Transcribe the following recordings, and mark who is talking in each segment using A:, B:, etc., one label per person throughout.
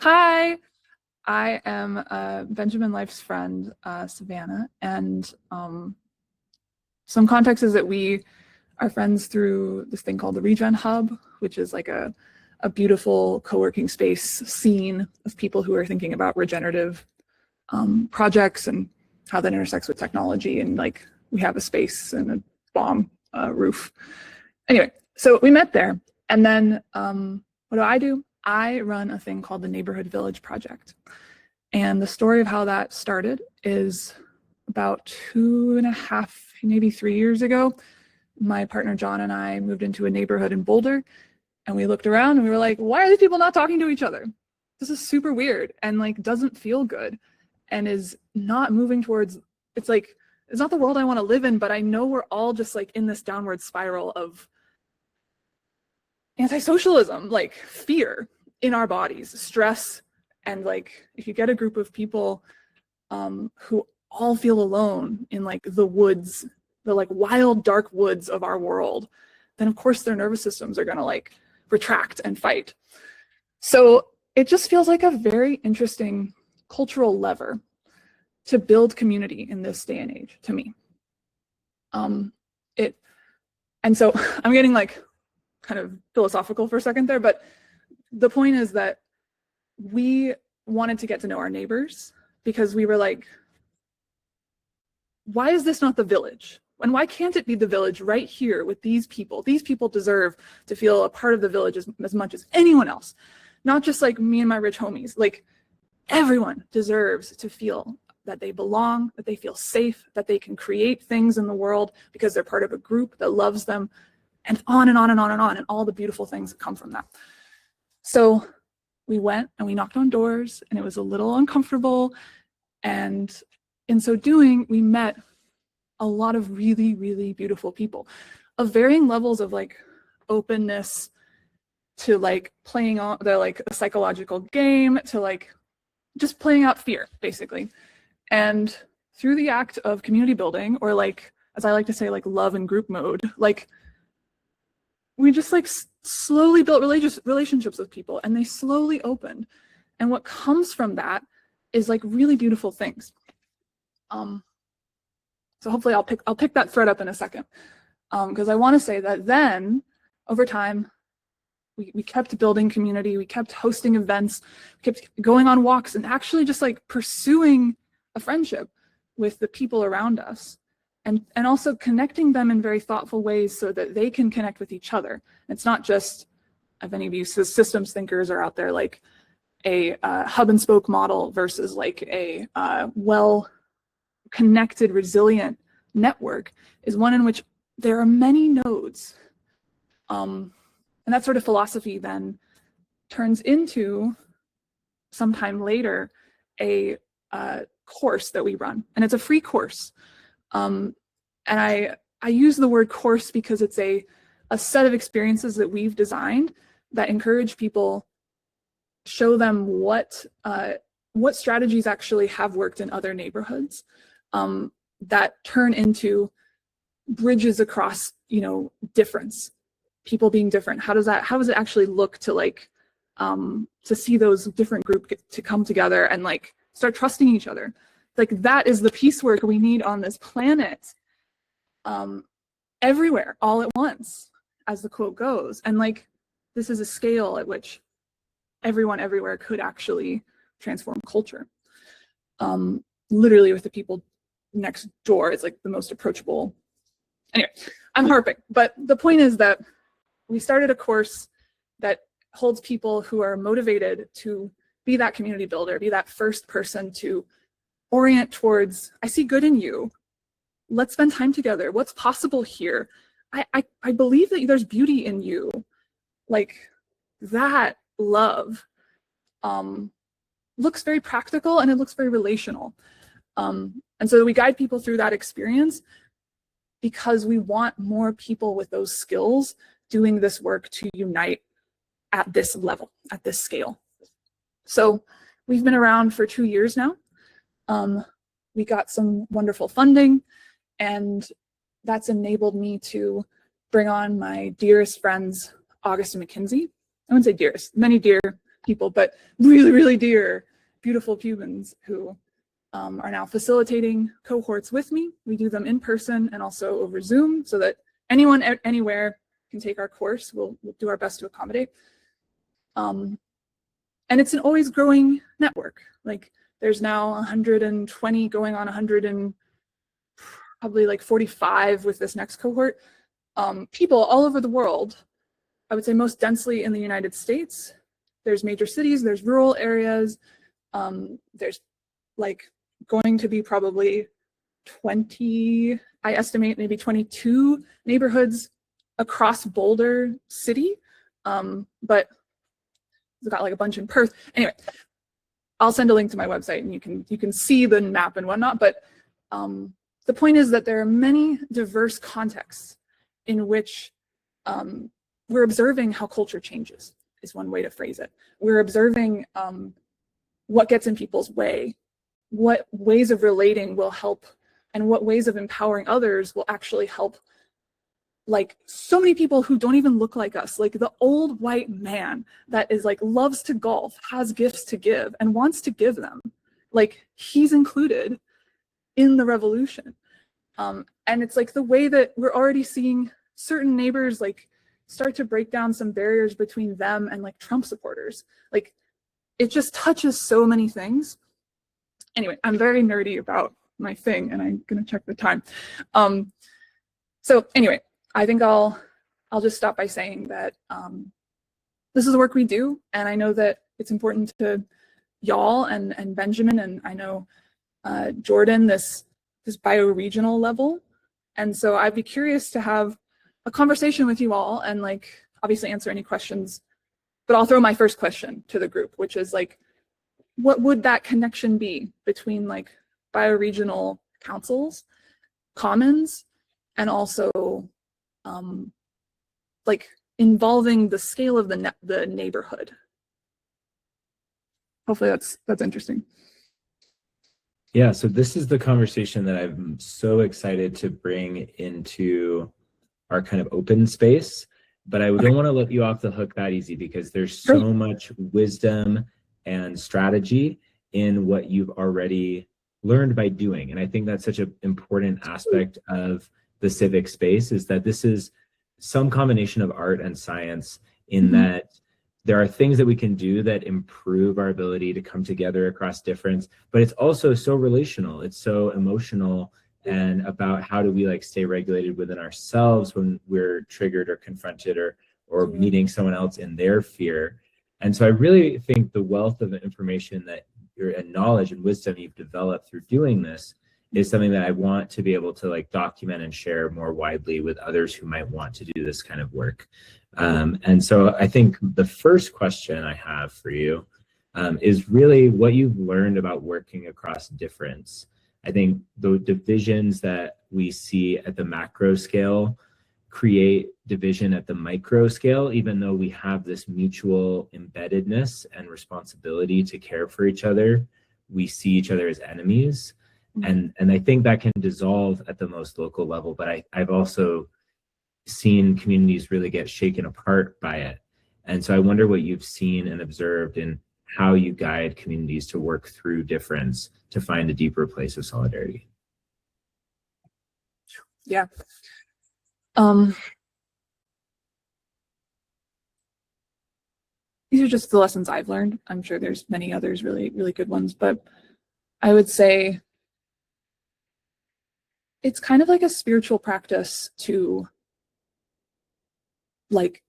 A: Hi, I am Benjamin Life's friend, Savannah, and some context is that we are friends through this thing called the Regen Hub, which is like a beautiful co-working space scene of people who are thinking about regenerative projects and how that intersects with technology, and like we have a space and a bomb roof. Anyway, so we met there, and then what do? I run a thing called the Neighborhood Village Project. And the story of how that started is about 2.5, maybe 3 years ago. My partner John and I moved into a neighborhood in Boulder, and we looked around and we were like, why are these people not talking to each other? This is super weird and like doesn't feel good and is not moving towards, it's like, it's not the world I want to live in, but I know we're all just like in this downward spiral of anti-socialism, like fear in our bodies, stress, and like if you get a group of people who all feel alone in like the woods, the like wild dark woods of our world, then of course their nervous systems are going to like retract and fight. So it just feels like a very interesting cultural lever to build community in this day and age to me. And so I'm getting like kind of philosophical for a second there, but the point is that we wanted to get to know our neighbors because we were like, why is this not the village? And why can't it be the village right here with these people? These people deserve to feel a part of the village as much as anyone else, not just like me and my rich homies. Like everyone deserves to feel that they belong, that they feel safe, that they can create things in the world because they're part of a group that loves them, and on and on and on and on, and all the beautiful things that come from that. So we went and we knocked on doors, and it was a little uncomfortable. And in so doing, we met a lot of really, really beautiful people of varying levels of like openness to like playing on the like a psychological game to like just playing out fear, basically. And through the act of community building, or like, as I like to say, like love and group mode, like we just like slowly built relationships with people, and they slowly opened. And what comes from that is like really beautiful things. So hopefully I'll pick that thread up in a second, because I want to say that then over time, we kept building community, we kept hosting events, we kept going on walks, and actually just like pursuing a friendship with the people around us. And also connecting them in very thoughtful ways so that they can connect with each other. It's not just, if any of you systems thinkers are out there, like a hub and spoke model versus like a well-connected, resilient network is one in which there are many nodes. And that sort of philosophy then turns into, sometime later, a course that we run. And it's a free course. And I use the word course because it's a set of experiences that we've designed that encourage people, show them what strategies actually have worked in other neighborhoods, that turn into bridges across, difference, people being different. How does it actually look to like, to see those different groups to come together and like start trusting each other? Like that is the piecework we need on this planet, everywhere, all at once, as the quote goes. And like, this is a scale at which everyone everywhere could actually transform culture. Literally with the people next door, it's like the most approachable. Anyway, I'm harping, but the point is that we started a course that holds people who are motivated to be that community builder, be that first person to orient towards, I see good in you. Let's spend time together. What's possible here? I believe that there's beauty in you. Like that love looks very practical, and it looks very relational. And so we guide people through that experience because we want more people with those skills doing this work to unite at this level, at this scale. So we've been around for 2 years now. We got some wonderful funding, and that's enabled me to bring on my dearest friends, August and Mackenzie. I wouldn't say dearest, many dear people, but really, really dear, beautiful humans who are now facilitating cohorts with me. We do them in person and also over Zoom so that anyone anywhere can take our course. We'll do our best to accommodate. And it's an always growing network. Like there's now 120 going on 100 and probably like 45 with this next cohort. People all over the world, I would say most densely in the United States. There's major cities, there's rural areas. There's like going to be probably 20, I estimate maybe 22 neighborhoods across Boulder city. But we've got like a bunch in Perth. Anyway, I'll send a link to my website and you can see the map and whatnot. But the point is that there are many diverse contexts in which we're observing how culture changes, is one way to phrase it. We're observing what gets in people's way, what ways of relating will help, and what ways of empowering others will actually help. Like so many people who don't even look like us, like the old white man that is like loves to golf, has gifts to give and wants to give them, like he's included in the revolution. And it's like the way that we're already seeing certain neighbors like start to break down some barriers between them and like Trump supporters. Like it just touches so many things. Anyway, I'm very nerdy about my thing and I'm gonna check the time. So anyway, I think I'll just stop by saying that this is the work we do, and I know that it's important to y'all and Benjamin, and I know Jordan, this bioregional level. And so I'd be curious to have a conversation with you all and like obviously answer any questions, but I'll throw my first question to the group, which is like, what would that connection be between like bioregional councils, commons, and also like involving the scale of the neighborhood? Hopefully that's interesting.
B: Yeah, so this is the conversation that I'm so excited to bring into our kind of open space, but I don't want to let you off the hook that easy because there's so much wisdom and strategy in what you've already learned by doing. And I think that's such an important aspect of the civic space, is that this is some combination of art and science in that there are things that we can do that improve our ability to come together across difference, but it's also so relational, it's so emotional, and about how do we like stay regulated within ourselves when we're triggered or confronted or meeting someone else in their fear. And so I really think the wealth of information that and knowledge and wisdom you've developed through doing this is something that I want to be able to like document and share more widely with others who might want to do this kind of work. And so I think the first question I have for you is really what you've learned about working across difference. I think the divisions that we see at the macro scale create division at the micro scale, even though we have this mutual embeddedness and responsibility to care for each other. We see each other as enemies. And I think that can dissolve at the most local level, but I've also seen communities really get shaken apart by it. And so I wonder what you've seen and observed in how you guide communities to work through difference to find a deeper place of solidarity.
A: Yeah. These are just the lessons I've learned. I'm sure there's many others really, really good ones, but I would say it's kind of like a spiritual practice to like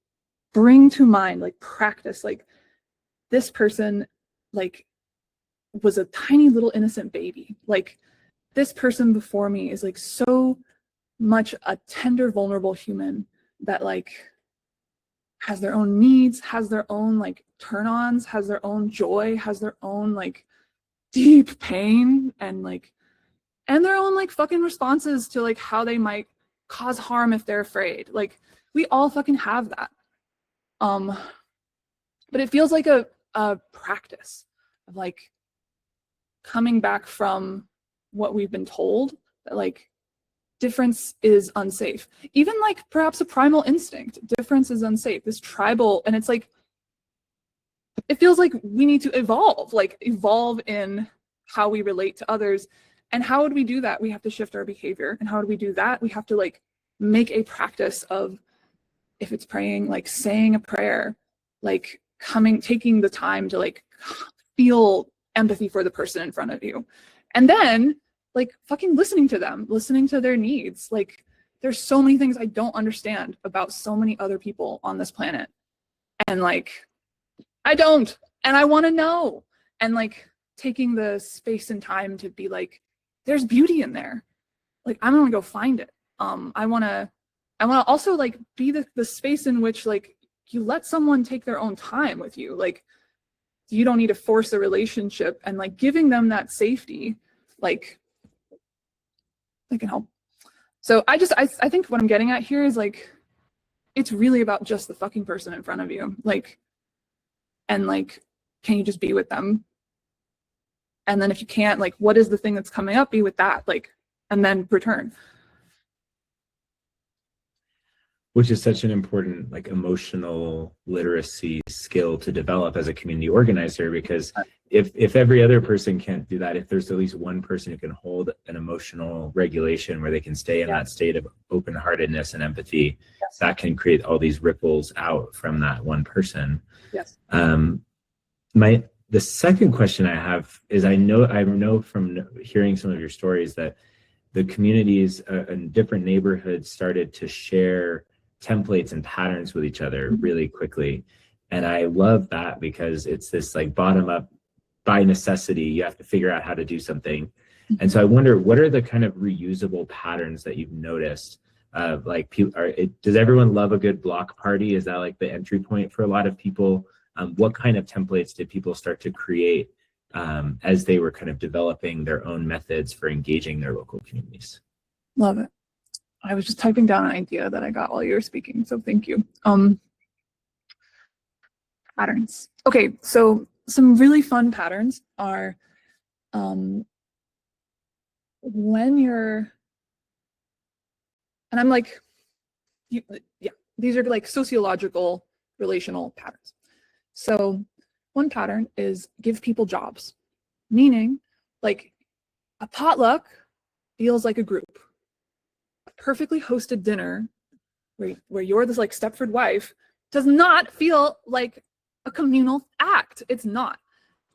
A: bring to mind, like practice, like this person like was a tiny little innocent baby. Like this person before me is like so much a tender, vulnerable human that like has their own needs, has their own like turn-ons, has their own joy, has their own like deep pain and their own like fucking responses to like how they might cause harm if they're afraid. Like we all fucking have that. But it feels like a practice of like coming back from what we've been told, that like difference is unsafe. Even like perhaps a primal instinct, difference is unsafe, this tribal, and it's like it feels like we need to evolve in how we relate to others. And how would we do that? We have to shift our behavior. And how do we do that? We have to like make a practice of, if it's praying, like saying a prayer, like taking the time to like feel empathy for the person in front of you. And then like fucking listening to them, listening to their needs. Like there's so many things I don't understand about so many other people on this planet. And like, I don't, and I want to know. And like taking the space and time to be like, there's beauty in there. Like, I'm gonna go find it. I wanna also like be the space in which like you let someone take their own time with you. Like, you don't need to force a relationship, and like giving them that safety, like, they can help. So I think what I'm getting at here is like, it's really about just the fucking person in front of you. Like, and like, can you just be with them? And then if you can't, like, what is the thing that's coming up? Be with that, like, and then return.
B: Which is such an important like emotional literacy skill to develop as a community organizer, because if every other person can't do that, if there's at least one person who can hold an emotional regulation where they can stay in that state of open-heartedness and empathy, that can create all these ripples out from that one person.
A: Yes.
B: The second question I have is, I know from hearing some of your stories that the communities in different neighborhoods started to share templates and patterns with each other really quickly. And I love that, because it's this like bottom up, by necessity, you have to figure out how to do something. And so I wonder, what are the kind of reusable patterns that you've noticed? Like, does everyone love a good block party? Is that like the entry point for a lot of people? What kind of templates did people start to create as they were kind of developing their own methods for engaging their local communities?
A: Love it. I was just typing down an idea that I got while you were speaking, so thank you. Patterns. Okay, so some really fun patterns are when you're, and I'm like, these are like sociological relational patterns. So one pattern is give people jobs, meaning like a potluck feels like a group. A perfectly hosted dinner where you're this like Stepford wife does not feel like a communal act. It's not.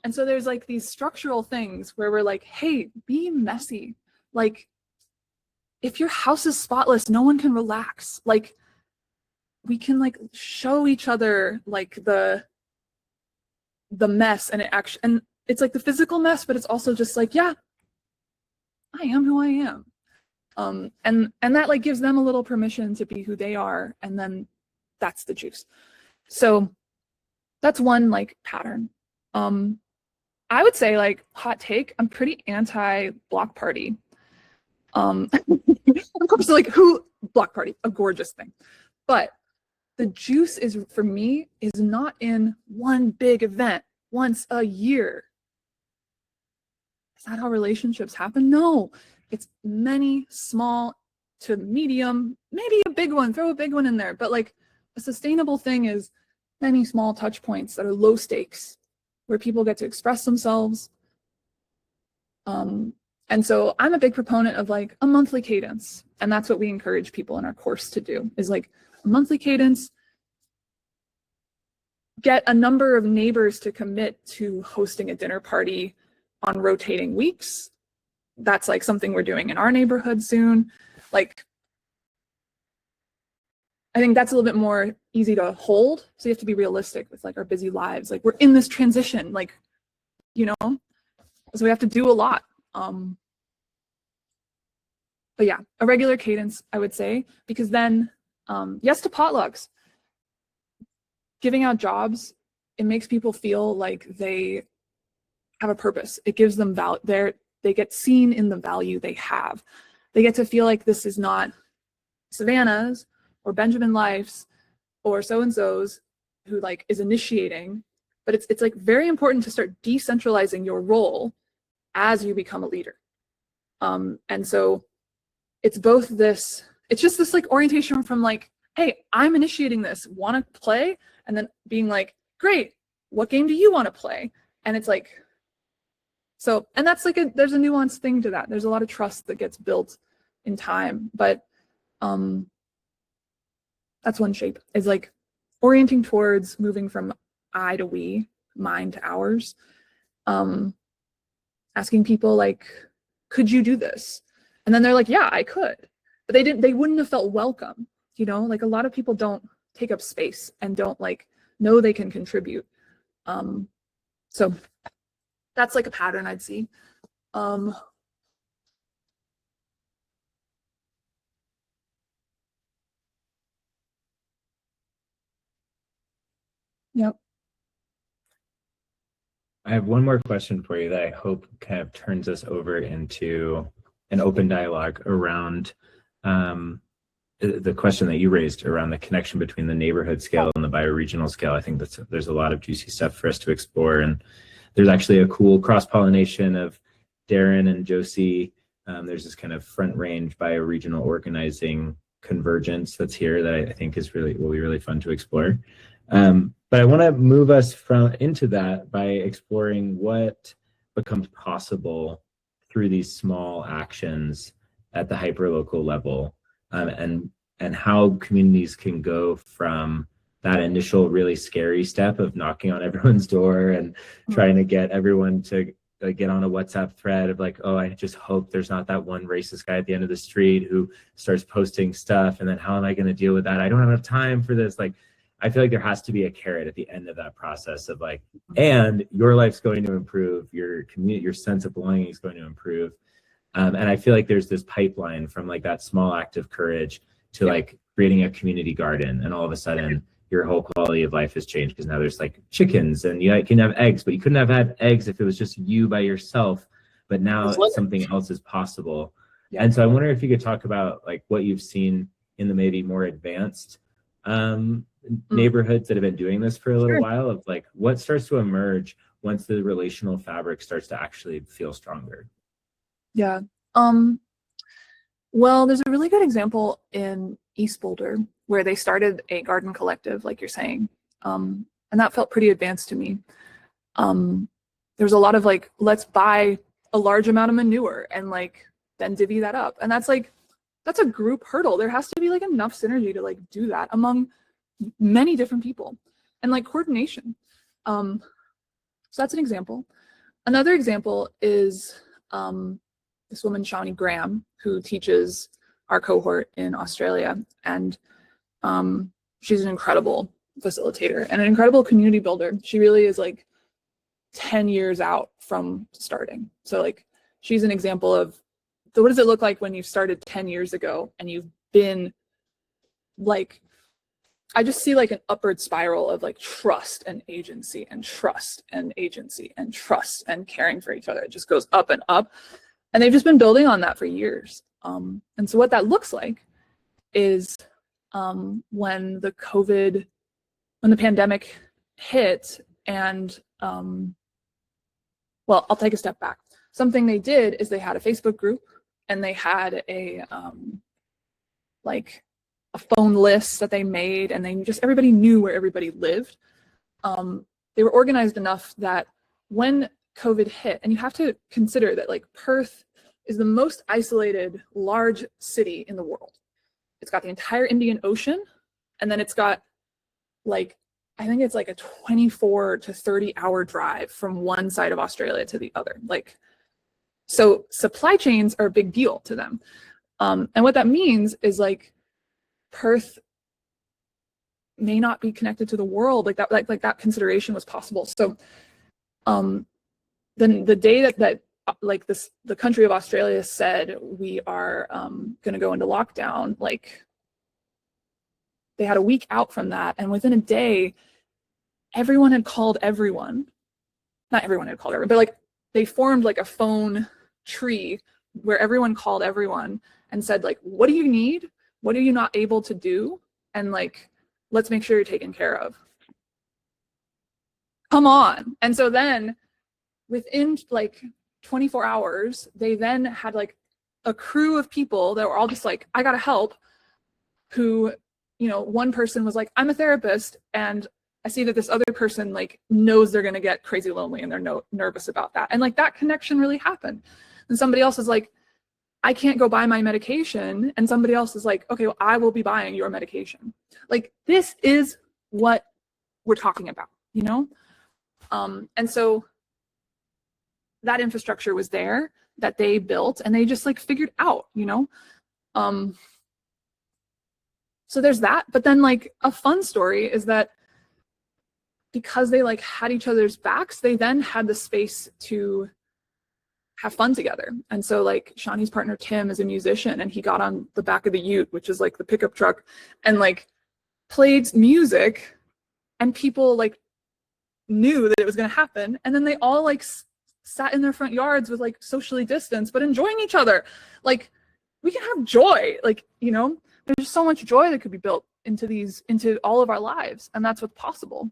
A: And so there's like these structural things where we're like, hey, be messy. Like, if your house is spotless, no one can relax. Like, we can like show each other like the mess, and and it's like the physical mess, but it's also just like, yeah, I am who I am. And that like gives them a little permission to be who they are, and then that's the juice. So that's one like pattern. I would say, like, hot take, I'm pretty anti block party. Of course, like, who block party, a gorgeous thing, but the juice is, for me, is not in one big event once a year. Is that how relationships happen? No, it's many small to medium, maybe a big one, throw a big one in there, but like a sustainable thing is many small touch points that are low stakes, where people get to express themselves. And so I'm a big proponent of like a monthly cadence. And that's what we encourage people in our course to do, is like a monthly cadence, get a number of neighbors to commit to hosting a dinner party on rotating weeks. That's like something we're doing in our neighborhood soon. Like, I think that's a little bit more easy to hold. So you have to be realistic with like our busy lives. Like, we're in this transition, like, you know, so we have to do a lot. But yeah, a regular cadence, I would say, because then, yes to potlucks. Giving out jobs, it makes people feel like they have a purpose. It gives them they get seen in the value they have. They get to feel like this is not Savannah's or Benjamin Life's or so-and-so's who like is initiating, but it's like very important to start decentralizing your role as you become a leader. And so it's both this, it's just this like orientation from like, hey, I'm initiating this, want to play? And then being like, great, what game do you want to play? And it's like, so, and that's like there's a nuanced thing to that. There's a lot of trust that gets built in time, but that's one shape, is like orienting towards moving from I to we, mine to ours. Asking people like, could you do this? And then they're like, yeah, I could. But they wouldn't have felt welcome, you know? Like a lot of people don't take up space and don't like know they can contribute. So that's like a pattern I'd see. Yep.
B: I have one more question for you that I hope kind of turns us over into an open dialogue around the question that you raised around the connection between the neighborhood scale and the bioregional scale. I think there's a lot of juicy stuff for us to explore, and there's actually a cool cross-pollination of Darren and Josie. There's this kind of front range bioregional organizing convergence that's here that I think will be really fun to explore. But I want to move us into that by exploring what becomes possible through these small actions at the hyperlocal level, and how communities can go from that initial really scary step of knocking on everyone's door and trying to get everyone to get on a WhatsApp thread of like, oh, I just hope there's not that one racist guy at the end of the street who starts posting stuff, and then how am I going to deal with that? I don't have enough time for this. Like, I feel like there has to be a carrot at the end of that process of like, and your life's going to improve, your community, your sense of belonging is going to improve. And I feel like there's this pipeline from like that small act of courage to like creating a community garden, and all of a sudden your whole quality of life has changed because now there's like chickens and you can have eggs, but you couldn't have had eggs if it was just you by yourself. But now something else is possible. Yeah. And so I wonder if you could talk about like what you've seen in the maybe more advanced neighborhoods that have been doing this for a little while, of like what starts to emerge once the relational fabric starts to actually feel stronger.
A: Yeah. Well, there's a really good example in East Boulder where they started a garden collective, like you're saying. And that felt pretty advanced to me. There's a lot of like, let's buy a large amount of manure and like then divvy that up. And that's a group hurdle. There has to be like enough synergy to like do that among many different people and like coordination. So that's an example. Another example is this woman, Shawnee Graham, who teaches our cohort in Australia. And she's an incredible facilitator and an incredible community builder. She really is like 10 years out from starting. So like she's an example of, so what does it look like when you started 10 years ago and you've been like, I just see like an upward spiral of like trust and agency and trust and agency and trust and caring for each other. It just goes up and up. And they've just been building on that for years. And so what that looks like is when the pandemic hit and, well, I'll take a step back. Something they did is they had a Facebook group and they had a phone list that they made, and everybody knew where everybody lived. They were organized enough that when COVID hit, and you have to consider that like Perth is the most isolated large city in the world. It's got the entire Indian Ocean, and then it's got like, I think it's like a 24 to 30 hour drive from one side of Australia to the other. Like, so supply chains are a big deal to them. And what that means is like Perth may not be connected to the world, like that consideration was possible. So then the day that the country of Australia said we are going to go into lockdown, like they had a week out from that, and within a day everyone had called everyone. Not everyone had called everyone, but like they formed like a phone tree where everyone called everyone and said like, what do you need? What are you not able to do? And like, let's make sure you're taken care of. Come on. And so then within like 24 hours, they then had like a crew of people that were all just like, I gotta help, who, you know, one person was like, I'm a therapist and I see that this other person like knows they're going to get crazy lonely and they're nervous about that. And like that connection really happened. And somebody else is like, I can't go buy my medication. And somebody else is like, okay, well, I will be buying your medication. Like this is what we're talking about, you know? And so that infrastructure was there that they built and they just like figured out, you know? So there's that. But then like a fun story is that because they like had each other's backs, they then had the space to have fun together. And so like Shawnee's partner, Tim, is a musician and he got on the back of the Ute, which is like the pickup truck, and like played music, and people like knew that it was going to happen. And then they all like sat in their front yards with like socially distanced, but enjoying each other. Like we can have joy, like, you know, there's so much joy that could be built into all of our lives. And that's what's possible.